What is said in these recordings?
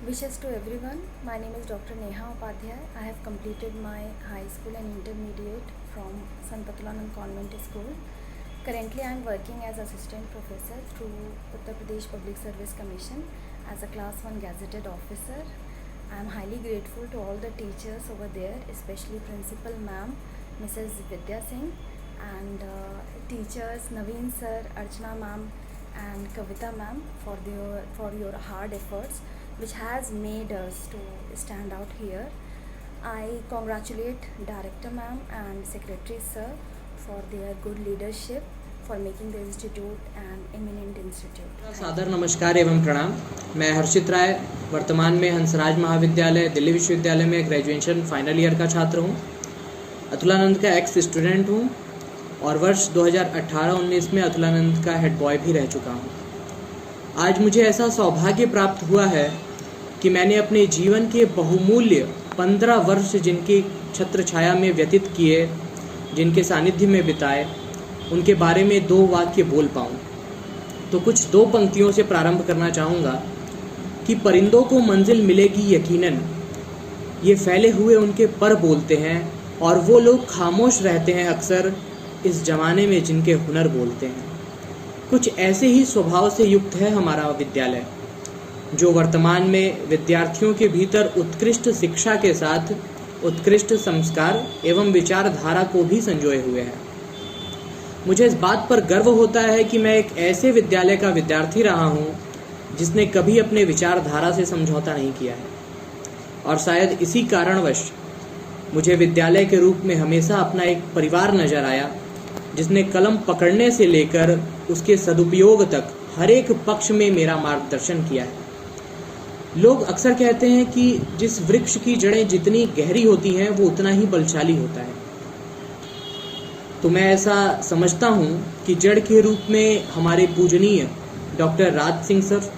Wishes to everyone. My name is Dr. Neha Upadhyay. I have completed my high school and intermediate from Sant Patulanand Convent School. Currently, I am working as assistant professor through Uttar Pradesh Public Service Commission as a class 1 gazetted officer. I am highly grateful to all the teachers over there, especially principal ma'am, Mrs. Vidya Singh, and teachers Naveen sir, Archana ma'am, and Kavita ma'am for your hard efforts, which has made us to stand out here. I congratulate Director ma'am and Secretary sir for their good leadership for making the institute an eminent institute. सादर नमस्कार एवं प्रणाम। मैं हर्षित राय वर्तमान में हंसराज महाविद्यालय दिल्ली विश्वविद्यालय में ग्रेजुएशन फाइनल ईयर का छात्र हूँ। अतुलानंद का एक्स स्टूडेंट हूँ और वर्ष 2018-19 में अतुलानंद का हेड बॉय भी रह चुका हूँ। आज मुझे ऐसा सौभाग्य प्राप्त हुआ है कि मैंने अपने जीवन के बहुमूल्य 15 वर्ष जिनकी छत्र छाया में व्यतीत किए, जिनके सानिध्य में बिताए, उनके बारे में 2 वाक्य बोल पाऊँ। तो कुछ 2 पंक्तियों से प्रारंभ करना चाहूँगा कि परिंदों को मंजिल मिलेगी यकीनन, ये फैले हुए उनके पर बोलते हैं, और वो लोग खामोश रहते हैं अक्सर इस जमाने में जिनके हुनर बोलते हैं। कुछ ऐसे ही स्वभाव से युक्त है हमारा विद्यालय, जो वर्तमान में विद्यार्थियों के भीतर उत्कृष्ट शिक्षा के साथ उत्कृष्ट संस्कार एवं विचारधारा को भी संजोए हुए है। मुझे इस बात पर गर्व होता है कि मैं एक ऐसे विद्यालय का विद्यार्थी रहा हूँ जिसने कभी अपने विचारधारा से समझौता नहीं किया है, और शायद इसी कारणवश मुझे विद्यालय के रूप में हमेशा अपना एक परिवार नजर आया, जिसने कलम पकड़ने से लेकर उसके सदुपयोग तक हर एक पक्ष में मेरा मार्गदर्शन किया है। लोग अक्सर कहते हैं कि जिस वृक्ष की जड़ें जितनी गहरी होती हैं वो उतना ही बलशाली होता है। तो मैं ऐसा समझता हूँ कि जड़ के रूप में हमारे पूजनीय डॉक्टर राज सिंह सर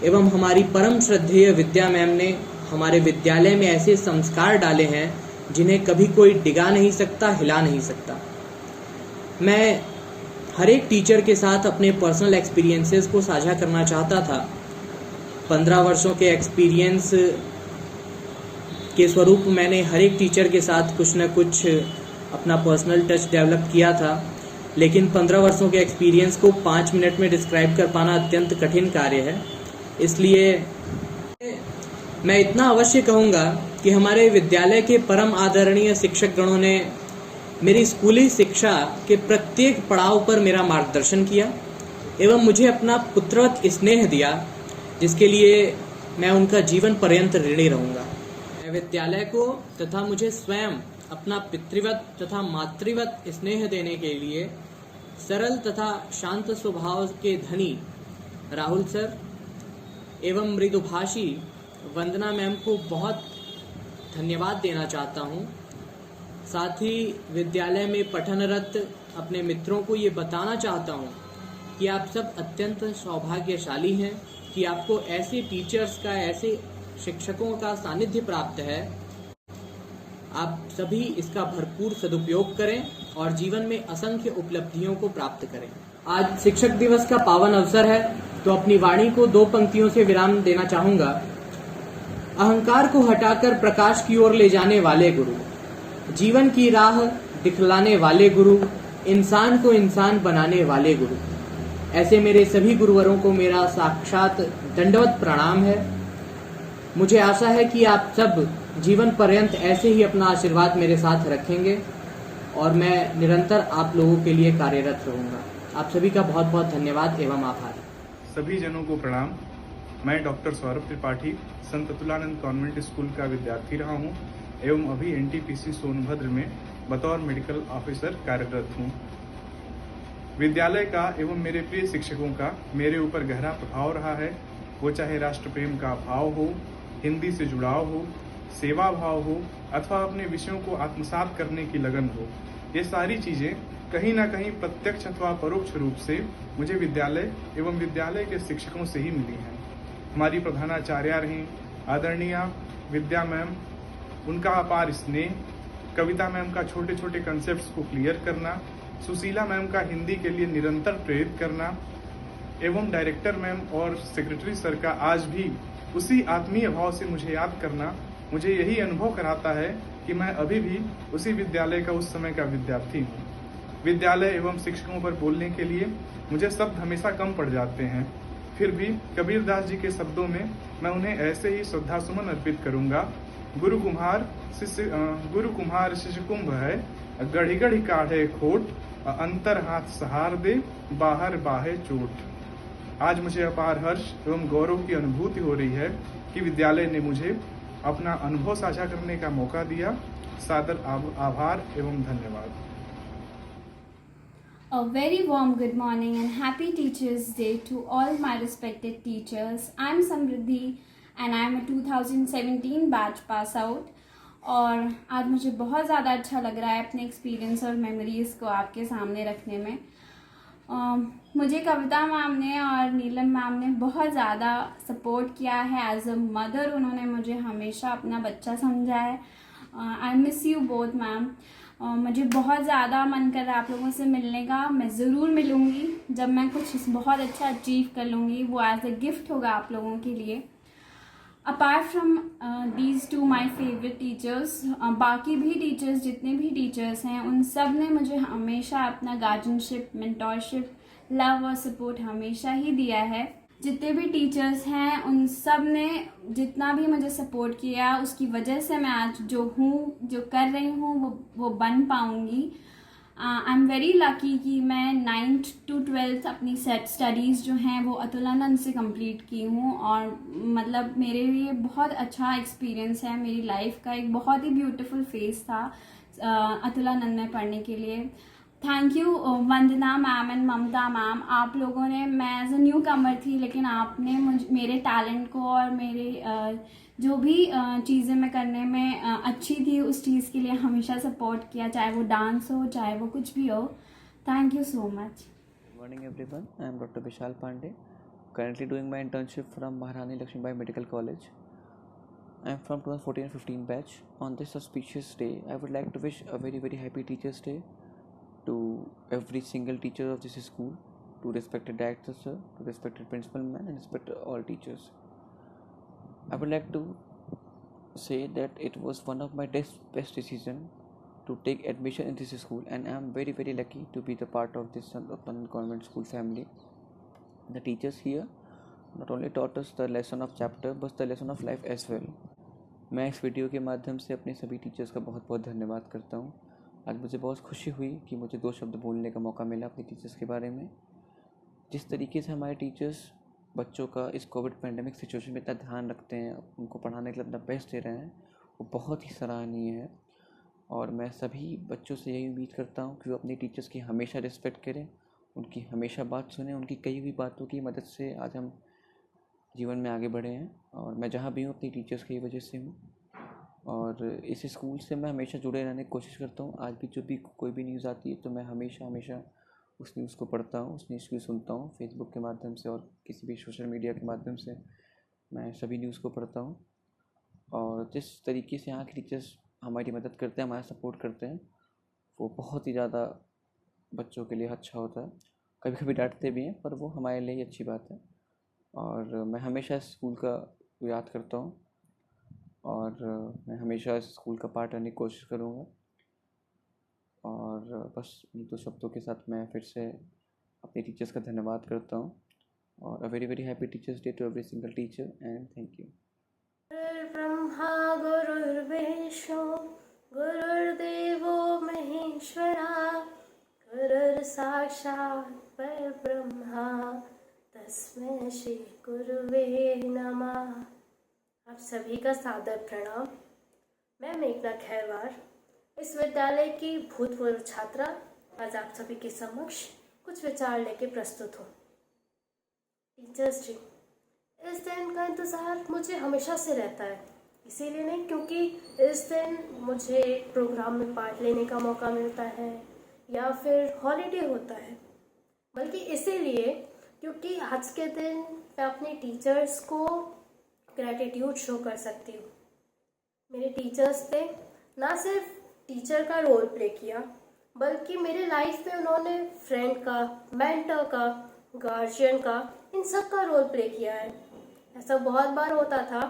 एवं हमारी परम श्रद्धेय विद्या मैम ने हमारे विद्यालय में ऐसे संस्कार डाले हैं जिन्हें कभी कोई डिगा नहीं सकता, हिला नहीं सकता। मैं हर एक टीचर के साथ अपने पर्सनल एक्सपीरियंसेस को साझा करना चाहता था। 15 वर्षों के एक्सपीरियंस के स्वरूप मैंने हर एक टीचर के साथ कुछ न कुछ अपना पर्सनल टच डेवलप किया था, लेकिन 15 वर्षों के एक्सपीरियंस को 5 मिनट में डिस्क्राइब कर पाना अत्यंत कठिन कार्य है। इसलिए मैं इतना अवश्य कहूँगा कि हमारे विद्यालय के परम आदरणीय शिक्षक गणों ने मेरी स्कूली शिक्षा के प्रत्येक पड़ाव पर मेरा मार्गदर्शन किया एवं मुझे अपना पुत्रवत स्नेह दिया, जिसके लिए मैं उनका जीवन पर्यंत ऋणी रहूँगा। मैं विद्यालय को तथा मुझे स्वयं अपना पितृवत तथा मातृवत स्नेह देने के लिए सरल तथा शांत स्वभाव के धनी राहुल सर एवं मृदुभाषी वंदना मैम को बहुत धन्यवाद देना चाहता हूँ। साथ ही विद्यालय में पठनरत अपने मित्रों को ये बताना चाहता हूँ कि आप सब अत्यंत सौभाग्यशाली हैं कि आपको ऐसे टीचर्स का, ऐसे शिक्षकों का सानिध्य प्राप्त है। आप सभी इसका भरपूर सदुपयोग करें और जीवन में असंख्य उपलब्धियों को प्राप्त करें। आज शिक्षक दिवस का पावन अवसर है, तो अपनी वाणी को 2 पंक्तियों से विराम देना चाहूँगा। अहंकार को हटाकर प्रकाश की ओर ले जाने वाले गुरु, जीवन की राह दिखलाने वाले गुरु, इंसान को इंसान बनाने वाले गुरु, ऐसे मेरे सभी गुरुवरों को मेरा साक्षात दंडवत प्रणाम है। मुझे आशा है कि आप सब जीवन पर्यंत ऐसे ही अपना आशीर्वाद मेरे साथ रखेंगे और मैं निरंतर आप लोगों के लिए कार्यरत रहूंगा। आप सभी का बहुत बहुत धन्यवाद एवं आभार। सभी जनों को प्रणाम। मैं डॉक्टर सौरभ त्रिपाठी संत अतुलानंद कॉन्वेंट स्कूल का विद्यार्थी रहा हूं एवं अभी एनटीपीसी सोनभद्र में बतौर मेडिकल ऑफिसर कार्यरत हूं। विद्यालय का एवं मेरे प्रिय शिक्षकों का मेरे ऊपर गहरा प्रभाव रहा है। वो चाहे राष्ट्र प्रेम का भाव हो, हिंदी से जुड़ाव हो, सेवा भाव हो, अथवा अपने विषयों को आत्मसात करने की लगन हो, ये सारी चीजें कहीं ना कहीं प्रत्यक्ष अथवा परोक्ष रूप से मुझे विद्यालय एवं विद्यालय के शिक्षकों से ही मिली हैं। हमारी प्रधानाचार्या रहीं आदरणीय विद्या मैम, उनका अपार स्नेह, कविता मैम का छोटे छोटे कंसेप्ट्स को क्लियर करना, सुशीला मैम का हिंदी के लिए निरंतर प्रेरित करना एवं डायरेक्टर मैम और सेक्रेटरी सर का आज भी उसी आत्मीय भाव से मुझे याद करना मुझे यही अनुभव कराता है कि मैं अभी भी उसी विद्यालय का उस समय का विद्यार्थी हूँ। विद्यालय एवं शिक्षकों पर बोलने के लिए मुझे शब्द हमेशा कम पड़ जाते हैं। फिर भी कबीरदास जी के शब्दों में मैं उन्हें ऐसे ही श्रद्धासुमन अर्पित करूंगा। गुरु कुम्हार शिष्य कुंभ है, गढ़ी गढ़ी काढ़े खोट, अंतर हाथ सहार दे, बाहर बाहे चोट। आज मुझे अपार हर्ष एवं गौरव की अनुभूति हो रही है कि विद्यालय ने मुझे अपना अनुभव साझा करने का मौका दिया। सादर आभार एवं धन्यवाद। A very warm good morning and happy Teachers Day to all my respected teachers. I'm Samriddhi and I'm a 2017 batch pass out. और आज मुझे बहुत ज़्यादा अच्छा लग रहा है अपने एक्सपीरियंस और मेमोरीज़ को आपके सामने रखने में। मुझे कविता मैम ने और नीलम मैम ने बहुत ज़्यादा सपोर्ट किया है एज अ मदर। उन्होंने मुझे हमेशा अपना बच्चा समझा है। I miss you both ma'am. मुझे बहुत ज़्यादा मन कर रहा है आप लोगों से मिलने का। मैं ज़रूर मिलूँगी जब मैं कुछ बहुत अच्छा अचीव कर लूँगी। वो एज अ गिफ्ट होगा आप लोगों के लिए। Apart from these two my favourite teachers, बाकी भी टीचर्स जितने भी टीचर्स हैं उन सब ने मुझे हमेशा अपना गार्जियनशिप, मेंटोरशिप, लव और सपोर्ट हमेशा ही दिया है। जितने भी टीचर्स हैं उन सब ने जितना भी मुझे सपोर्ट किया उसकी वजह से मैं आज जो हूँ, जो कर रही हूँ वो बन पाऊँगी। आई एम वेरी लकी कि मैं 9th to 12th अपनी सेट स्टडीज़ जो हैं वो अतुलानंद से कंप्लीट की हूँ। और मतलब मेरे लिए बहुत अच्छा एक्सपीरियंस है। मेरी लाइफ का एक बहुत ही ब्यूटीफुल फेज था अतुलानंद में पढ़ने के लिए। Thank you Vandana ma'am and Mamta ma'am. आप लोगों ने, मैं एज अ न्यू कमर थी लेकिन आपने मेरे टैलेंट को और मेरे जो भी चीज़ें मैं करने में अच्छी थी उस चीज़ के लिए हमेशा सपोर्ट किया, चाहे वो डांस हो चाहे वो कुछ भी हो। Thank you so much. Good morning everyone, I am Dr. Vishal Pandey, currently doing my internship from Maharani Lakshmibai Medical College. I am from 2014-15 batch. On this auspicious day, I would like to wish a very happy Teachers Day to every single teacher of this school, to respected director sir, to respected principal ma'am and respected all teachers. I would like to say that it was one of my best decision to take admission in this school, and I am very lucky to be the part of this Santanand Convent School family. The teachers here not only taught us the lesson of chapter but the lesson of life as well. मैं इस video के माध्यम से अपने सभी teachers का बहुत धन्यवाद करता हूँ। आज मुझे बहुत खुशी हुई कि मुझे 2 शब्द बोलने का मौका मिला अपने टीचर्स के बारे में। जिस तरीके से हमारे टीचर्स बच्चों का इस कोविड पैंडेमिक सिचुएशन में इतना ध्यान रखते हैं, उनको पढ़ाने के लिए अपना बेस्ट दे रहे हैं, वो बहुत ही सराहनीय है। और मैं सभी बच्चों से यही उम्मीद करता हूँ कि वो अपने टीचर्स की हमेशा रिस्पेक्ट करें, उनकी हमेशा बात सुनें। उनकी कई हुई बातों की मदद से आज हम जीवन में आगे बढ़े हैं और मैं जहाँ भी हूँ अपनी टीचर्स की वजह से हूँ। और इस स्कूल से मैं हमेशा जुड़े रहने की कोशिश करता हूँ। आज भी जब भी कोई भी न्यूज़ आती है तो मैं हमेशा उस न्यूज़ को पढ़ता हूँ, उस न्यूज़ को सुनता हूँ। फेसबुक के माध्यम से और किसी भी सोशल मीडिया के माध्यम से मैं सभी न्यूज़ को पढ़ता हूँ। और जिस तरीके से यहाँ के टीचर्स हमारी मदद करते हैं, हमारा सपोर्ट करते हैं, वो बहुत ही ज़्यादा बच्चों के लिए अच्छा होता है। कभी कभी डांटते भी हैं पर वो हमारे लिए ही अच्छी बात है। और मैं हमेशा इस स्कूल का याद करता हूँ और मैं हमेशा इस स्कूल का पार्ट रहने की कोशिश करूँगा। और बस इन 2 शब्दों के साथ मैं फिर से अपने टीचर्स का धन्यवाद करता हूँ। और a very happy teachers day to every single teacher and thank you. Brahma गुरुर्विष्णु गुरुर्देवो महेश्वरा, गुरुर् साक्षात् परब्रह्मा तस्मै श्री गुरुवे नमः। आप सभी का सादर प्रणाम। मैं मेघना खैरवार, इस विद्यालय की भूतपूर्व छात्रा, आज आप सभी के समक्ष कुछ विचार लेके प्रस्तुत हूँ। टीचर्स डे, इस दिन का इंतज़ार मुझे हमेशा से रहता है। इसीलिए नहीं क्योंकि इस दिन मुझे प्रोग्राम में पार्ट लेने का मौका मिलता है या फिर हॉलीडे होता है, बल्कि इसीलिए क्योंकि आज के दिन मैं अपने टीचर्स को ग्रैटिट्यूड शो कर सकती हूँ। मेरे टीचर्स ने ना सिर्फ टीचर का रोल प्ले किया बल्कि मेरे लाइफ में उन्होंने फ्रेंड का, मेंटर का, गार्जियन का, इन सब का रोल प्ले किया है। ऐसा बहुत बार होता था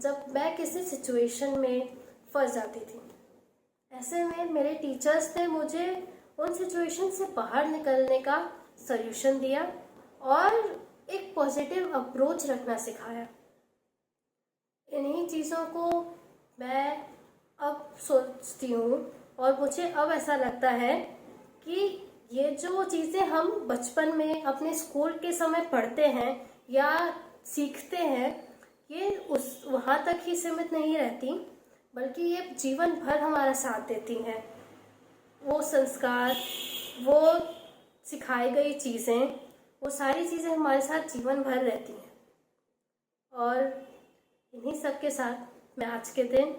जब मैं किसी सिचुएशन में फंस जाती थी। ऐसे में मेरे टीचर्स ने मुझे उन सिचुएशन से बाहर निकलने का सॉल्यूशन दिया और एक पॉजिटिव अप्रोच रखना सिखाया। इन्हीं चीज़ों को मैं अब सोचती हूँ और मुझे अब ऐसा लगता है कि ये जो चीज़ें हम बचपन में अपने स्कूल के समय पढ़ते हैं या सीखते हैं, ये उस वहाँ तक ही सीमित नहीं रहती, बल्कि ये जीवन भर हमारा साथ देती हैं। वो संस्कार, वो सिखाई गई चीज़ें, वो सारी चीज़ें हमारे साथ जीवन भर रहती हैं। और इन्हीं सब के साथ मैं आज के दिन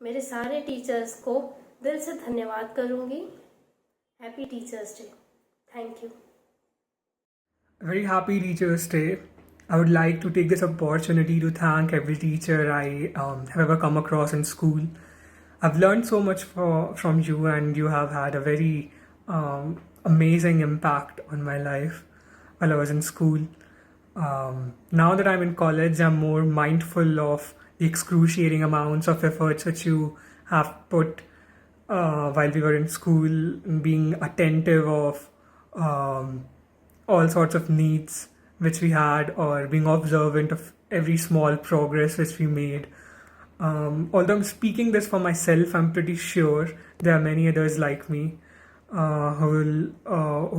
मेरे सारे टीचर्स को दिल से धन्यवाद करूँगी। Happy teachers day. Thank you. Very happy Teachers Day. I would like to take this opportunity to thank every teacher I have ever come across in school. I've learned so much from you, and you have had a very amazing impact on my life while I was in school. Now that I'm in college, I'm more mindful of the excruciating amounts of efforts which you have put while we were in school, being attentive of all sorts of needs which we had, or being observant of every small progress which we made. Although I'm speaking this for myself, I'm pretty sure there are many others like me who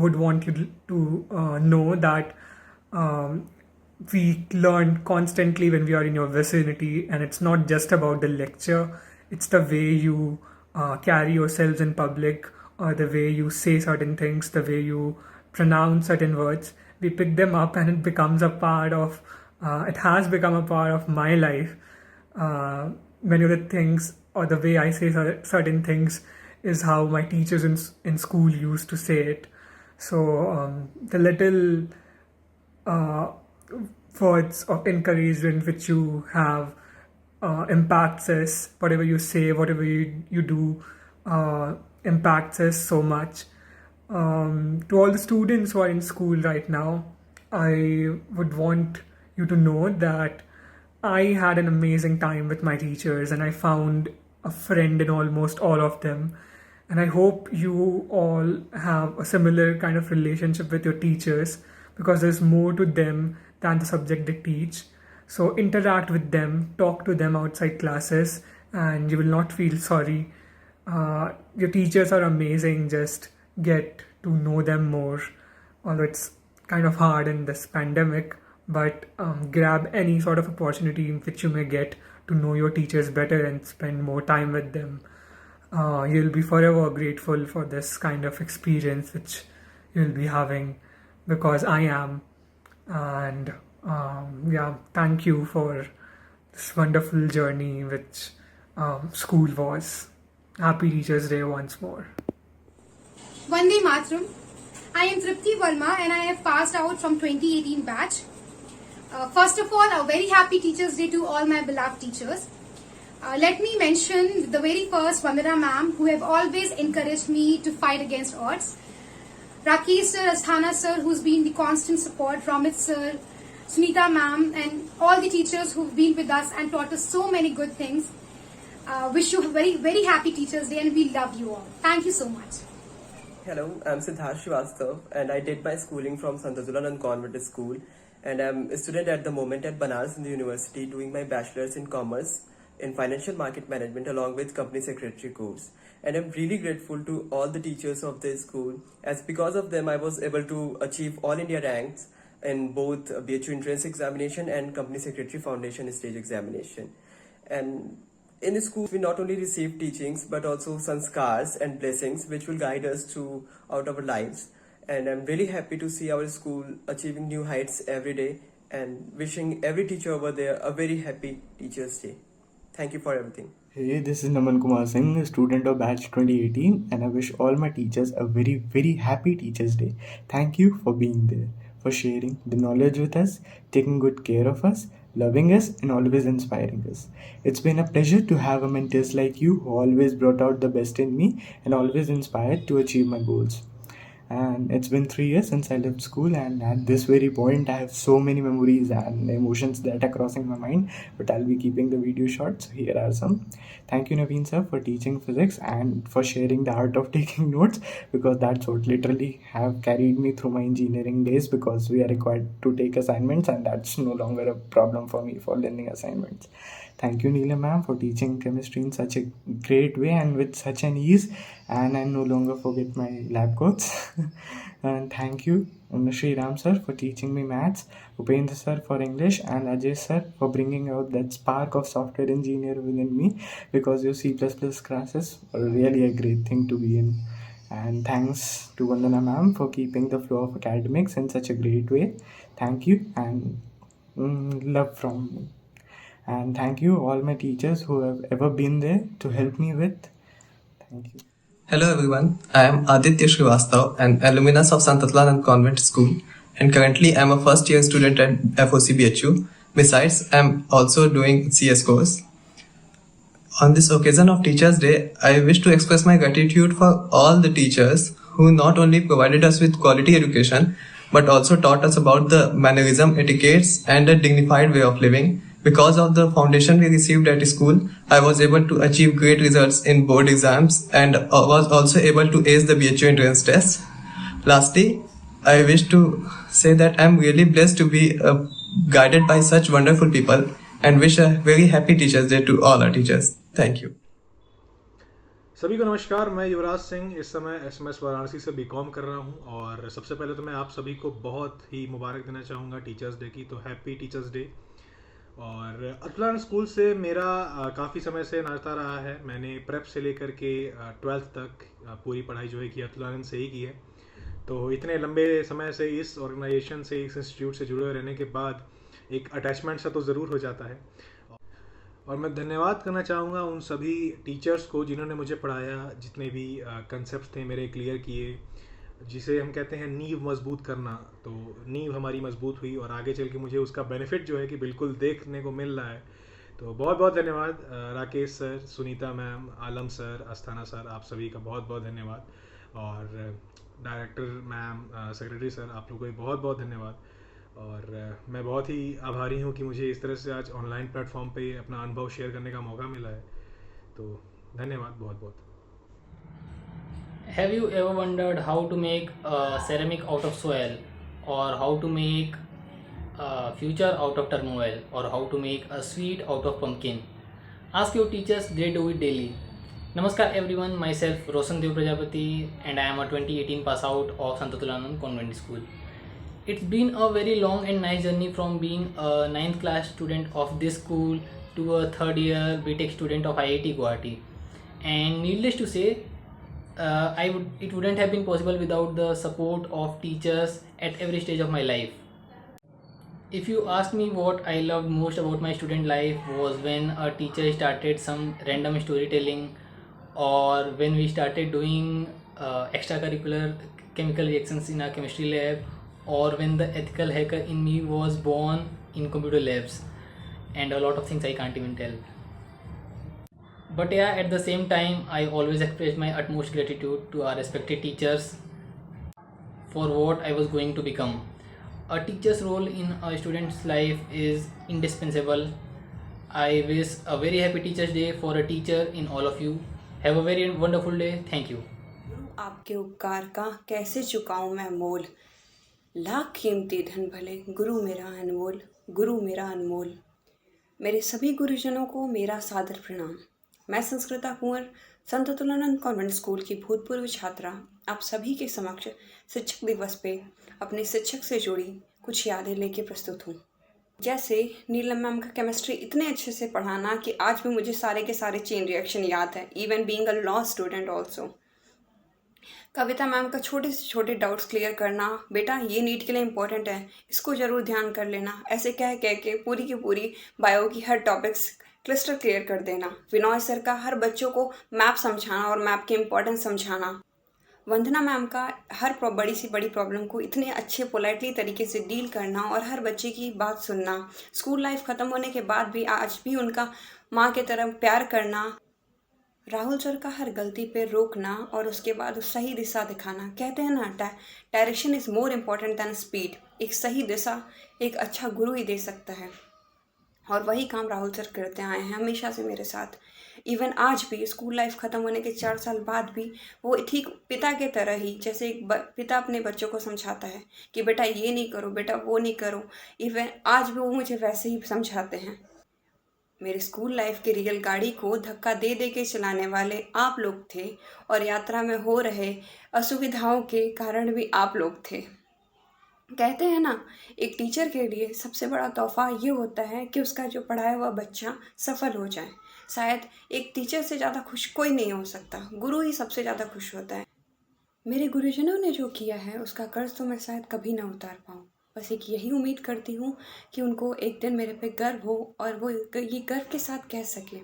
would want you to know that we learn constantly when we are in your vicinity, and it's not just about the lecture, it's the way you carry yourselves in public, or the way you say certain things, the way you pronounce certain words. We pick them up and it becomes a part of, it has become a part of my life. Many of the things, or the way I say certain things, is how my teachers in school used to say it. So the little words of encouragement which you have impacts us. Whatever you say, whatever you do impacts us so much. To all the students who are in school right now, I would want you to know that I had an amazing time with my teachers, and I found a friend in almost all of them. And I hope you all have a similar kind of relationship with your teachers, because there's more to them than the subject they teach. So interact with them, talk to them outside classes, and you will not feel sorry. Your teachers are amazing. Just get to know them more, although it's kind of hard in this pandemic, but grab any sort of opportunity in which you may get to know your teachers better and spend more time with them. You'll be forever grateful for this kind of experience which you'll be having, because I am. And thank you for this wonderful journey which school was. Happy Teachers Day once more. Vande Mataram. I am Tripti Verma and I have passed out from 2018 batch. First of all, a very happy Teachers Day to all my beloved teachers. Let me mention the very first Vandana ma'am, who have always encouraged me to fight against odds. Rakesh sir, Asthana sir, who's been the constant support, Ramit sir, Sunita ma'am, and all the teachers who've been with us and taught us so many good things. Wish you a very, very happy Teachers Day, and we love you all. Thank you so much. Hello, I'm Siddharth Srivastav, and I did my schooling from Sant Athulanand Convent School, and I'm a student at the moment at Banaras Hindu University doing my bachelor's in commerce in financial market management along with company secretary course. And I'm really grateful to all the teachers of this school, as because of them I was able to achieve all India ranks in both BHU entrance examination and company secretary foundation stage examination. And in the school, we not only receive teachings but also sanskars and blessings which will guide us throughout our lives. And I'm really happy to see our school achieving new heights every day, and wishing every teacher over there a very happy Teachers Day. Thank you for everything. Hey, this is Naman Kumar Singh, a student of batch 2018, and I wish all my teachers a very, very happy Teachers Day. Thank you for being there, for sharing the knowledge with us, taking good care of us, loving us, and always inspiring us. It's been a pleasure to have a mentors like you who always brought out the best in me and always inspired to achieve my goals. And it's been 3 years since I left school, and at this very point, I have so many memories and emotions that are crossing my mind. But I'll be keeping the video short, so here are some. Thank you, Naveen sir, for teaching physics and for sharing the art of taking notes, because that's what literally have carried me through my engineering days, because we are required to take assignments, and that's no longer a problem for me for learning assignments. Thank you, Neela ma'am, for teaching chemistry in such a great way and with such an ease, and I no longer forget my lab coats. And thank you, Sri Ram sir, for teaching me maths, Upendra sir for English, and Ajay sir for bringing out that spark of software engineer within me, because your C++ classes are really a great thing to be in. And thanks to Vandana ma'am for keeping the flow of academics in such a great way. Thank you, and love from me. And thank you all my teachers who have ever been there to help me with. Thank you. Hello everyone, I am Aditya Srivastav, an alumnus of Sant Atlanand Convent School, and currently I am a first year student at FOCBHU. Besides, I am also doing CS course. On this occasion of Teachers' Day, I wish to express my gratitude for all the teachers who not only provided us with quality education, but also taught us about the mannerism, etiquettes, and a dignified way of living. Because of the foundation we received at school, I was able to achieve great results in board exams and was also able to ace the BHU entrance test. Lastly, I wish to say that I am really blessed to be guided by such wonderful people, and wish a very happy Teachers' Day to all our teachers. Thank you. सभी को नमस्कार। मैं युवराज सिंह इस समय SMS Varanasi से BCom कर रहा हूं, और सबसे पहले तो मैं आप सभी को बहुत ही मुबारक देना चाहूँगा टीचर्स डे की। तो हैप्पी टीचर्स डे। और अतुलानंद स्कूल से मेरा काफ़ी समय से नाता रहा है। मैंने प्रेप से लेकर के 12th तक पूरी पढ़ाई जो है की अतुलानंद से ही की है। तो इतने लंबे समय से इस ऑर्गेनाइजेशन से, इस इंस्टीट्यूट से जुड़े रहने के बाद एक अटैचमेंट सा तो ज़रूर हो जाता है। और मैं धन्यवाद करना चाहूँगा उन सभी टीचर्स को जिन्होंने मुझे पढ़ाया, जितने भी कंसेप्ट थे मेरे क्लियर किए, जिसे हम कहते हैं नींव मजबूत करना। तो नींव हमारी मजबूत हुई और आगे चल के मुझे उसका बेनिफिट जो है कि बिल्कुल देखने को मिल रहा है। तो बहुत बहुत धन्यवाद राकेश सर, सुनीता मैम, आलम सर, अस्थाना सर, आप सभी का बहुत बहुत धन्यवाद। और डायरेक्टर मैम, सेक्रेटरी सर, आप लोगों को बहुत बहुत धन्यवाद। और मैं बहुत ही आभारी हूँ कि मुझे इस तरह से आज ऑनलाइन प्लेटफॉर्म पे अपना अनुभव शेयर करने का मौका मिला है। तो धन्यवाद बहुत बहुत। Have you ever wondered how to make ceramic out of soil, or how to make future out of turmoil, or how to make a sweet out of pumpkin? Ask your teachers, they do it daily. Namaskar everyone, myself Roshan Dev Prajapati, and I am a 2018 pass out of Sant Atlanand Convent School. It's been a very long and nice journey from being a 9th class student of this school to a 3rd year BTech student of IIT Guwahati. And needless to say, it wouldn't have been possible without the support of teachers at every stage of my life. If you ask me what I loved most about my student life, was when a teacher started some random storytelling, or when we started doing extracurricular chemical reactions in our chemistry lab, or when the ethical hacker in me was born in computer labs, and a lot of things I can't even tell. But yeah, at the same time, I always express my utmost gratitude to our respected teachers for what I was going to become. A teacher's role in a student's life is indispensable. I wish a very happy Teachers' Day for a teacher in all of you. Have a very wonderful day. Thank you. आपके उपकार का कैसे चुकाऊं मैं मोल, लाख कीमती धन भले गुरु मेरा अनमोल, गुरु मेरा अनमोल। मेरे सभी गुरुजनों को मेरा सादर प्रणाम। मैं संस्कृता कुंवर, संत अतुलानंद कॉन्वेंट स्कूल की भूतपूर्व छात्रा, आप सभी के समक्ष शिक्षक दिवस पे अपने शिक्षक से जुड़ी कुछ यादें लेके प्रस्तुत हूँ। जैसे नीलम मैम का केमिस्ट्री इतने अच्छे से पढ़ाना कि आज भी मुझे सारे के सारे चेन रिएक्शन याद है, even being a law student also. Kavita ma'am का छोटे से छोटे डाउट्स क्लियर करना, बेटा ये नीट के लिए इम्पोर्टेंट है, इसको ज़रूर ध्यान कर लेना, ऐसे कह के पूरी की पूरी बायो की हर टॉपिक्स क्लस्टर क्लियर कर देना। विनोय सर का हर बच्चों को मैप समझाना और मैप की इम्पोर्टेंस समझाना। वंदना मैम का हर बड़ी से बड़ी प्रॉब्लम को इतने अच्छे पोलाइटली तरीके से डील करना और हर बच्चे की बात सुनना। स्कूल लाइफ ख़त्म होने के बाद भी आज भी उनका माँ की तरह प्यार करना। राहुल सर का हर गलती पे रोकना और उसके बाद उस सही दिशा दिखाना। कहते हैं ना, direction is more important than speed. एक सही दिशा एक अच्छा गुरु ही दे सकता है, और वही काम राहुल सर करते आए हैं हमेशा से मेरे साथ। इवन आज भी स्कूल लाइफ ख़त्म होने के 4 साल बाद भी वो ठीक पिता के तरह ही, जैसे एक पिता अपने बच्चों को समझाता है कि बेटा ये नहीं करो, बेटा वो नहीं करो, इवन आज भी वो मुझे वैसे ही समझाते हैं। मेरे स्कूल लाइफ की रियल गाड़ी को धक्का दे दे के चलाने वाले आप लोग थे, और यात्रा में हो रहे असुविधाओं के कारण भी आप लोग थे। कहते हैं ना, एक टीचर के लिए सबसे बड़ा तोहफा ये होता है कि उसका जो पढ़ाया हुआ बच्चा सफल हो जाए। शायद एक टीचर से ज़्यादा खुश कोई नहीं हो सकता, गुरु ही सबसे ज़्यादा खुश होता है। मेरे गुरुजनों ने जो किया है उसका कर्ज तो मैं शायद कभी ना उतार पाऊँ। बस एक यही उम्मीद करती हूँ कि उनको एक दिन मेरे पे गर्व हो, और वो ये गर्व के साथ कह सके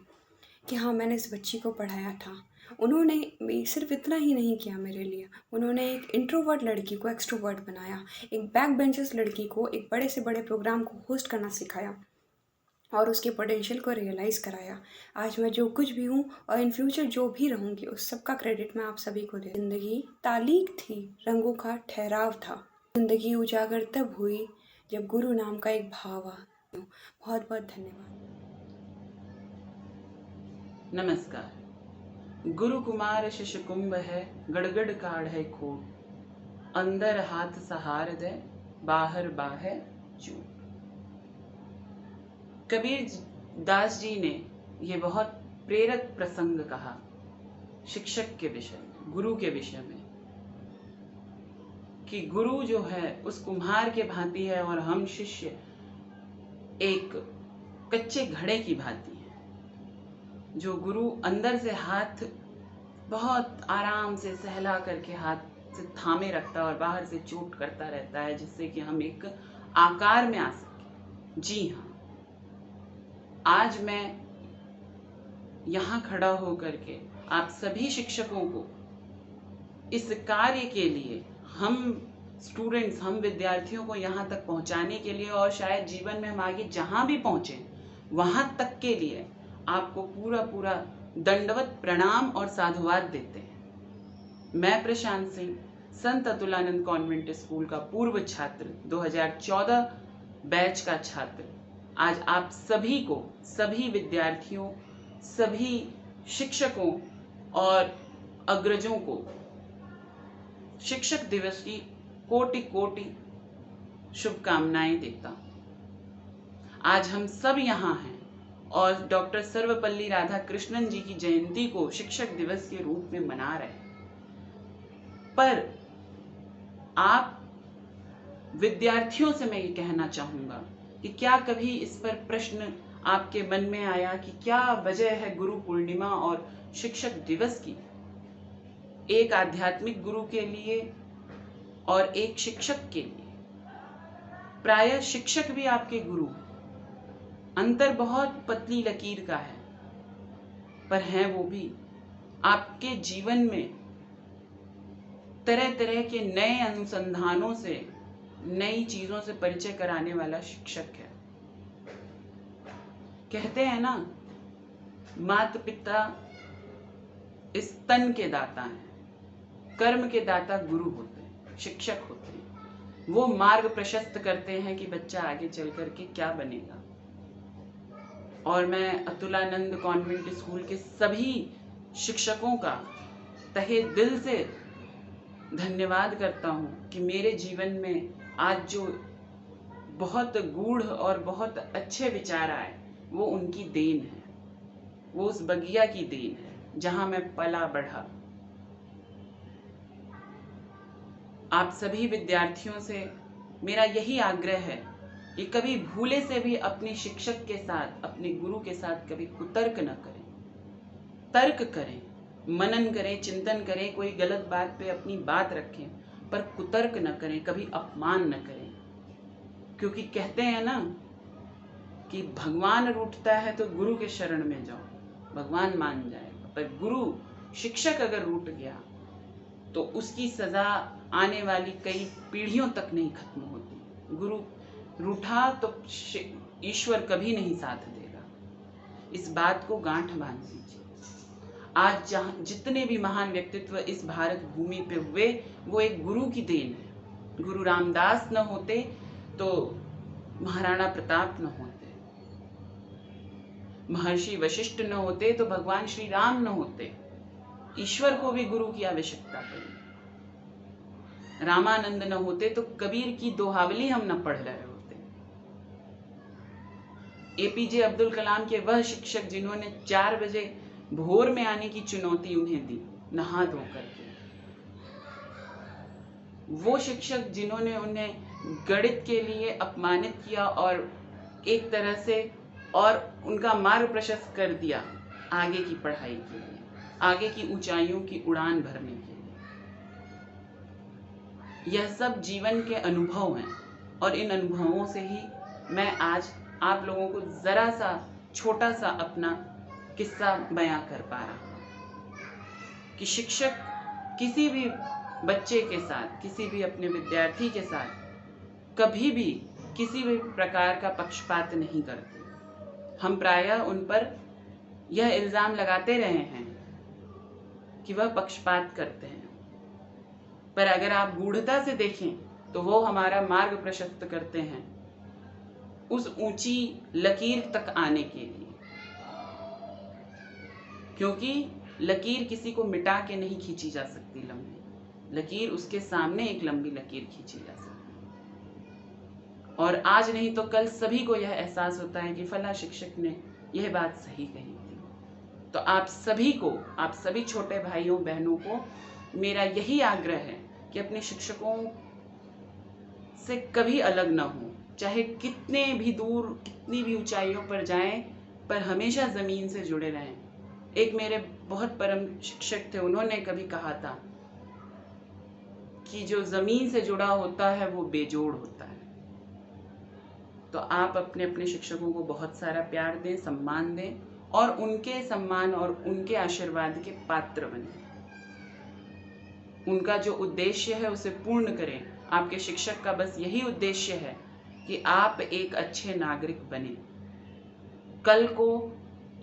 कि हाँ, मैंने इस बच्ची को पढ़ाया था। उन्होंने सिर्फ इतना ही नहीं किया मेरे लिए, उन्होंने एक इंट्रोवर्ट लड़की को एक्सट्रोवर्ट बनाया, एक बैक बेंचर्स लड़की को एक बड़े से बड़े प्रोग्राम को होस्ट करना सिखाया, और उसके पोटेंशियल को रियलाइज़ कराया। आज मैं जो कुछ भी हूँ और इन फ्यूचर जो भी रहूँगी, उस सब का क्रेडिट मैं आप सभी को दे। ज़िंदगी तालीक थी, रंगों का ठहराव था। ज़िंदगी उजागर तब हुई जब गुरु नाम का एक भाव आ। बहुत बहुत धन्यवाद। नमस्कार। गुरु कुमार शिष्य कुंभ है, गड़गड़ काढ़ है खूब, अंदर हाथ सहार दे, बाहर बाहे चूप। कबीर दास जी ने ये बहुत प्रेरक प्रसंग कहा शिक्षक के विषय में, गुरु के विषय में, कि गुरु जो है उस कुम्हार के भांति है और हम शिष्य एक कच्चे घड़े की भांति है। जो गुरु अंदर से हाथ बहुत आराम से सहला करके हाथ से थामे रखता है और बाहर से चोट करता रहता है, जिससे कि हम एक आकार में आ सके। जी हाँ, आज मैं यहाँ खड़ा होकर के आप सभी शिक्षकों को इस कार्य के लिए, हम स्टूडेंट्स, हम विद्यार्थियों को यहाँ तक पहुँचाने के लिए, और शायद जीवन में हम आगे जहाँ भी पहुँचे वहाँ तक के लिए आपको पूरा पूरा दंडवत प्रणाम और साधुवाद देते हैं। मैं प्रशांत सिंह, संत अतुलानंद कॉन्वेंट स्कूल का पूर्व छात्र, 2014 बैच का छात्र, आज आप सभी को, सभी विद्यार्थियों, सभी शिक्षकों और अग्रजों को शिक्षक दिवस की कोटि कोटि शुभकामनाएं देता हूं। आज हम सब यहाँ हैं और डॉक्टर सर्वपल्ली राधाकृष्णन जी की जयंती को शिक्षक दिवस के रूप में मना रहे हैं। पर आप विद्यार्थियों से मैं ये कहना चाहूंगा कि क्या कभी इस पर प्रश्न आपके मन में आया कि क्या वजह है गुरु पूर्णिमा और शिक्षक दिवस की? एक आध्यात्मिक गुरु के लिए और एक शिक्षक के लिए। प्रायः शिक्षक भी आपके गुरु, अंतर बहुत पतली लकीर का है, पर हैं वो भी आपके जीवन में तरह तरह के नए अनुसंधानों से, नई चीजों से परिचय कराने वाला शिक्षक है। कहते हैं ना, माता पिता इस तन के दाता हैं, कर्म के दाता गुरु होते हैं, शिक्षक होते हैं। वो मार्ग प्रशस्त करते हैं कि बच्चा आगे चल करके क्या बनेगा। और मैं अतुलानंद कॉन्वेंट स्कूल के सभी शिक्षकों का तहे दिल से धन्यवाद करता हूँ कि मेरे जीवन में आज जो बहुत गूढ़ और बहुत अच्छे विचार आए, वो उनकी देन है, वो उस बगिया की देन है जहां मैं पला बढ़ा। आप सभी विद्यार्थियों से मेरा यही आग्रह है कि कभी भूले से भी अपने शिक्षक के साथ, अपने गुरु के साथ कभी कुतर्क न करें। तर्क करें, मनन करें, चिंतन करें, कोई गलत बात पे अपनी बात रखें, पर कुतर्क न करें, कभी अपमान न करें। क्योंकि कहते हैं ना कि भगवान रूठता है तो गुरु के शरण में जाओ, भगवान मान जाएगा। पर गुरु, शिक्षक अगर रूठ गया तो उसकी सजा आने वाली कई पीढ़ियों तक नहीं खत्म होती। गुरु रूठा तो ईश्वर कभी नहीं साथ देगा। इस बात को गांठ बांध लीजिए। आज जहाँ जितने भी महान व्यक्तित्व इस भारत भूमि पे हुए वो एक गुरु की देन है। गुरु रामदास न होते तो महाराणा प्रताप न होते, महर्षि वशिष्ठ न होते तो भगवान श्री राम न होते। ईश्वर को भी गुरु की आवश्यकता पड़ी। रामानंद न होते तो कबीर की दोहावली हम न पढ़ रहे होते। एपीजे अब्दुल कलाम के वह शिक्षक जिन्होंने 4 बजे भोर में आने की चुनौती उन्हें दी नहा धो करके, वो शिक्षक जिन्होंने उन्हें गणित के लिए अपमानित किया और एक तरह से और उनका मार्ग प्रशस्त कर दिया आगे की पढ़ाई के लिए, आगे की ऊंचाइयों की उड़ान भरने के लिए। यह सब जीवन के अनुभव हैं और इन अनुभवों से ही मैं आज आप लोगों को जरा सा छोटा सा अपना किस्सा बयां कर पा रहा हूं कि शिक्षक किसी भी बच्चे के साथ, किसी भी अपने विद्यार्थी के साथ कभी भी किसी भी प्रकार का पक्षपात नहीं करते। हम प्रायः उन पर यह इल्जाम लगाते रहे हैं कि वह पक्षपात करते हैं, पर अगर आप गूढ़ता से देखें तो वो हमारा मार्ग प्रशस्त करते हैं उस ऊंची लकीर तक आने के लिए, क्योंकि लकीर किसी को मिटा के नहीं खींची जा सकती। लंबी लकीर उसके सामने एक लंबी लकीर खींची जा सकती है। और आज नहीं तो कल सभी को यह एहसास होता है कि फला शिक्षक ने यह बात सही कही थी। तो आप सभी को, आप सभी छोटे भाइयों बहनों को मेरा यही आग्रह है कि अपने शिक्षकों से कभी अलग ना हो, चाहे कितने भी दूर, कितनी भी ऊंचाइयों पर जाएं, पर हमेशा जमीन से जुड़े रहें। एक मेरे बहुत परम शिक्षक थे, उन्होंने कभी कहा था कि जो जमीन से जुड़ा होता है वो बेजोड़ होता है। तो आप अपने अपने शिक्षकों को बहुत सारा प्यार दें, सम्मान दें और उनके सम्मान और उनके आशीर्वाद के पात्र बनें। उनका जो उद्देश्य है उसे पूर्ण करें। आपके शिक्षक का बस यही उद्देश्य है कि आप एक अच्छे नागरिक बने। कल को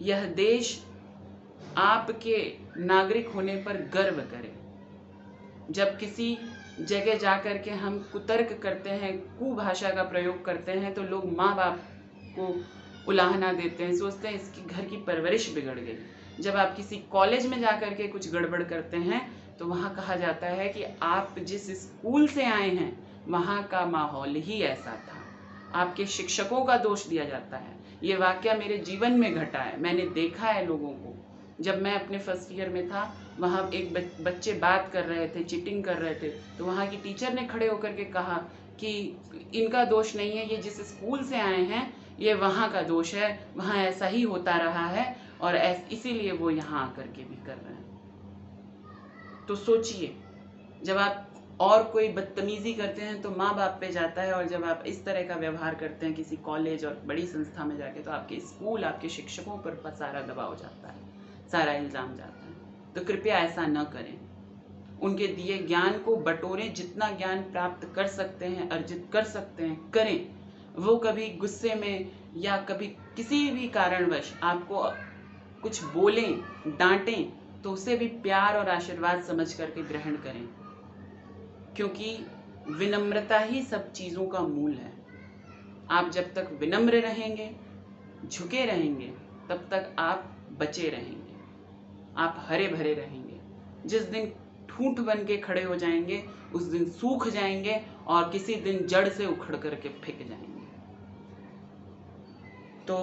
यह देश आपके नागरिक होने पर गर्व करे। जब किसी जगह जाकर के हम कुतर्क करते हैं, कुभाषा का प्रयोग करते हैं, तो लोग माँ बाप को उलाहना देते हैं, सोचते हैं इसकी घर की परवरिश बिगड़ गई। जब आप किसी कॉलेज में जाकर के कुछ गड़बड़ करते हैं तो वहाँ कहा जाता है कि आप जिस स्कूल से आए हैं वहाँ का माहौल ही ऐसा था। आपके शिक्षकों का दोष दिया जाता है। ये वाकया मेरे जीवन में घटा है, मैंने देखा है लोगों को। जब मैं अपने फर्स्ट ईयर में था, वहाँ एक बच्चे बात कर रहे थे, चीटिंग कर रहे थे, तो वहाँ की टीचर ने खड़े होकर के कहा कि इनका दोष नहीं है, ये जिस स्कूल से आए हैं ये वहाँ का दोष है, वहाँ ऐसा ही होता रहा है और इसीलिए वो यहाँ आकर के भी कर रहे हैं। तो सोचिए, जब आप और कोई बदतमीजी करते हैं तो माँ बाप पे जाता है, और जब आप इस तरह का व्यवहार करते हैं किसी कॉलेज और बड़ी संस्था में जाके तो आपके स्कूल, आपके शिक्षकों पर सारा दबाव जाता है, सारा इल्ज़ाम जाता है। तो कृपया ऐसा न करें। उनके दिए ज्ञान को बटोरें, जितना ज्ञान प्राप्त कर सकते हैं, अर्जित कर सकते हैं, करें। वो कभी गुस्से में या कभी किसी भी कारणवश आपको कुछ बोलें, डांटें, तो उसे भी प्यार और आशीर्वाद समझ करके ग्रहण करें, क्योंकि विनम्रता ही सब चीज़ों का मूल है। आप जब तक विनम्र रहेंगे, झुके रहेंगे, तब तक आप बचे रहेंगे, आप हरे भरे रहेंगे। जिस दिन ठूंठ बन के खड़े हो जाएंगे उस दिन सूख जाएंगे और किसी दिन जड़ से उखड़ करके फेंक जाएंगे। तो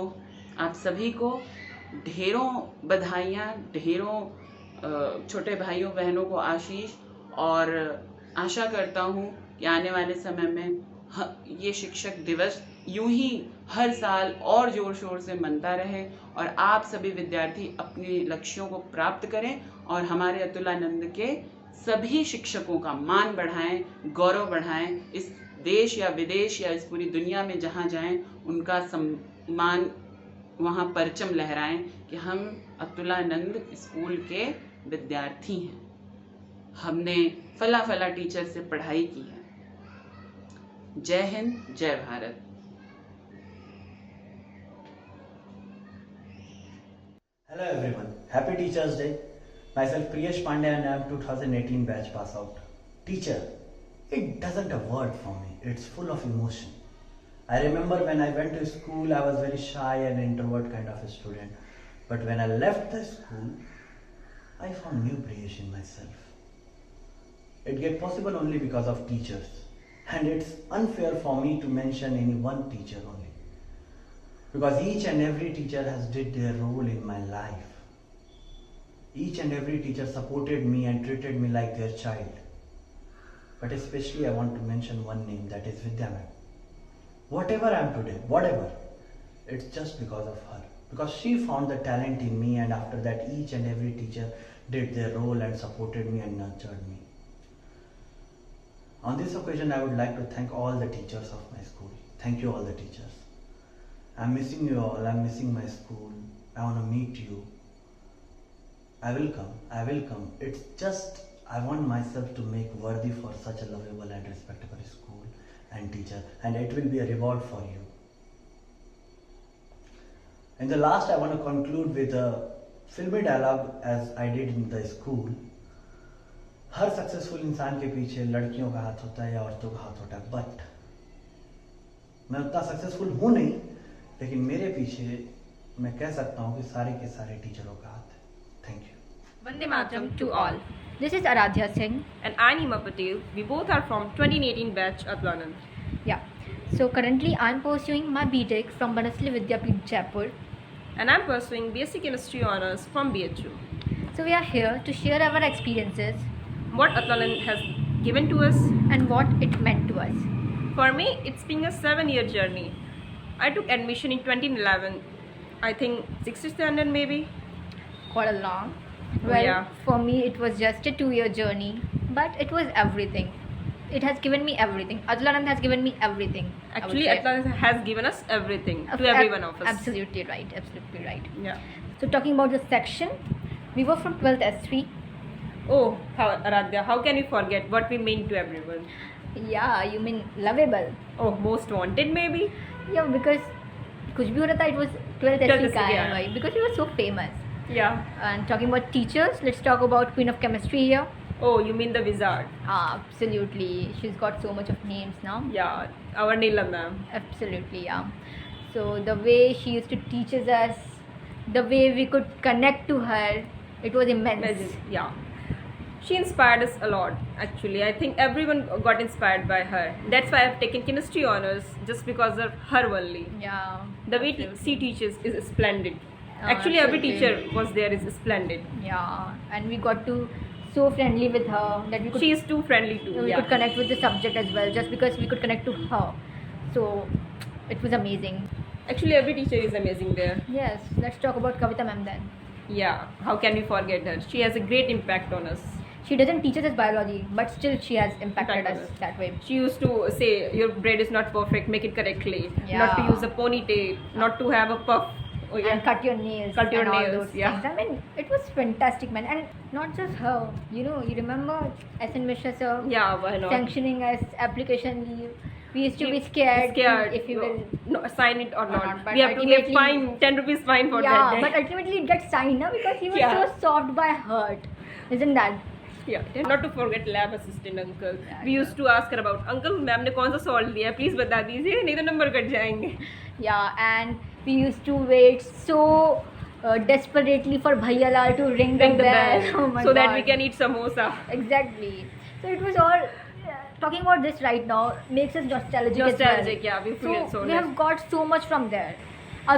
आप सभी को ढेरों बधाइयाँ, ढेरों छोटे भाइयों बहनों को आशीष, और आशा करता हूँ कि आने वाले समय में ये शिक्षक दिवस यूं ही हर साल और जोर शोर से मनता रहे और आप सभी विद्यार्थी अपने लक्ष्यों को प्राप्त करें और हमारे अतुलानंद के सभी शिक्षकों का मान बढ़ाएं, गौरव बढ़ाएं। इस देश या विदेश या इस पूरी दुनिया में जहाँ जाएं उनका सम्मान, वहाँ परचम लहराएं कि हम अतुलानंद स्कूल के विद्यार्थी हैं, हमने फला फला टीचर से पढ़ाई की है। जय हिंद, जय Bharat. Hello everyone, happy Teachers Day. Myself Priyesh Pandey and I am 2018 batch pass out. Teacher, it doesn't a word for me. It's full of emotion. I remember when I went to school, I was very shy and introvert kind of a student. But when I left the school, I found new Priyesh in myself. It get possible only because of teachers. And it's unfair for me to mention any one teacher only. Because each and every teacher has did their role in my life. Each and every teacher supported me and treated me like their child. But especially I want to mention one name, that is Vidya ma'am. Whatever I am today, whatever, it's just because of her. Because she found the talent in me, and after that each and every teacher did their role and supported me and nurtured me. On this occasion, I would like to thank all the teachers of my school. Thank you all the teachers. I'm missing you all, I'm missing my school. I want to meet you. I will come. It's just, I want myself to make worthy for such a lovable and respectable school and teacher, and it will be a reward for you. In the last, I want to conclude with a filmy dialogue as I did in the school. Her successful इंसान के पीछे लड़कियों का हाथ होता है या औरतों का हाथ होता है, बट मैं उतना सक्सेसफुल हूँ नहीं, लेकिन मेरे पीछे मैं कह सकता हूँ कि सारे के सारे टीचरों का हाथ है. Thank you. Vande Mataram to all. This is Aradhya Singh. And I'm Hima Patel. We both are from 2018 batch Atlanand. Yeah. So currently I'm pursuing my BTech from Banasli Vidyapeeth Jaipur. And I'm pursuing BSc Chemistry Honours from BHU. So we are here to share our experiences, what Atlanand has given to us, and what it meant to us. For me, it's been a 7-year journey. I took admission in 2011. I think 6th standard maybe. Quite a long. Oh, Well, yeah. for me it was just a 2-year journey, but it was everything. It has given me everything. Atlanand has given me everything. Actually, Atlanand has given us everything to every one of us. Absolutely right. Absolutely right. Yeah. So talking about the section, we were from 12th S3. Oh, Aradhya, how can you forget what we mean to everyone? Yeah, you mean lovable. Oh, most wanted maybe? Yeah, because कुछ भी हो रहा था, it was 12th 12th S3 का yeah. है भाई, because we were so famous. Yeah. And talking about teachers, let's talk about Queen of Chemistry here. Oh, you mean the wizard? Absolutely. She's got so much of names now. Yeah, our Neela ma'am. Absolutely, yeah. So the way she used to teach us, the way we could connect to her, it was immense. Yeah. She inspired us a lot, actually. I think everyone got inspired by her. That's why I've taken chemistry honors, just because of her only. Yeah. The way she teaches is splendid. Actually, every teacher was there is splendid. Yeah, and we got to so friendly with her that we could. She is too friendly too. We could connect with the subject as well, just because we could connect to her. So it was amazing. Actually, every teacher is amazing there. Yes. Let's talk about Kavita ma'am then. Yeah. How can we forget her? She has a great impact on us. She doesn't teach us as biology, but still she has impacted us that way. She used to say, your braid is not perfect, make it correctly. Yeah. Not to use a ponytail, not to have a puff. Oh, yeah. And cut your nails. Cut your and all nails, those yeah. things. I mean, it was fantastic, man. And not just her. You know, you remember SN Mishra sir? Yeah, why not? Sanctioning us application leave. We used to be scared if we will sign it or not. But We have to give fine, 10 rupees fine for that Yeah, day. but ultimately it gets signed now because he was Yeah. so soft by heart. Isn't that? Yeah, not to forget lab assistant uncle. We used to ask her about, uncle, ma'am ने कौन सा salt दिया है, please बता दीजिए, नहीं तो number cut जाएंगे. Yeah, and we used to wait so desperately for Bhaiya Lal to ring the bell. Oh my so God. that we can eat samosa. Exactly. So it was all. Talking about this right now makes us nostalgic. Nostalgic, as well. yeah, we feel so we have got so much from there.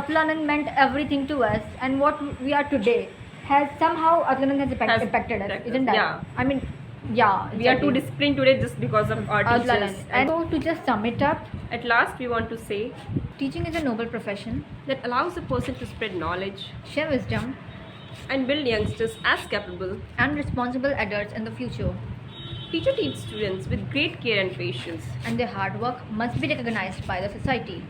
Atlanand meant everything to us, and what we are today has somehow Atlanand has impacted us, isn't that? Yeah. I mean, yeah. We are too disciplined today just because of our teachers. And so to just sum it up, at last we want to say, teaching is a noble profession that allows a person to spread knowledge, share wisdom, and build youngsters as capable and responsible adults in the future. Teacher teach students with great care and patience, and their hard work must be recognized by the society.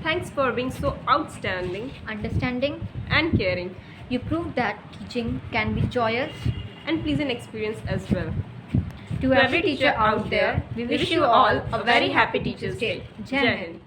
Thanks for being so outstanding, understanding, and caring. You proved that teaching can be joyous and pleasant experience as well. To every teacher out there, we wish you all a very happy Teachers' Day. Jai Hind.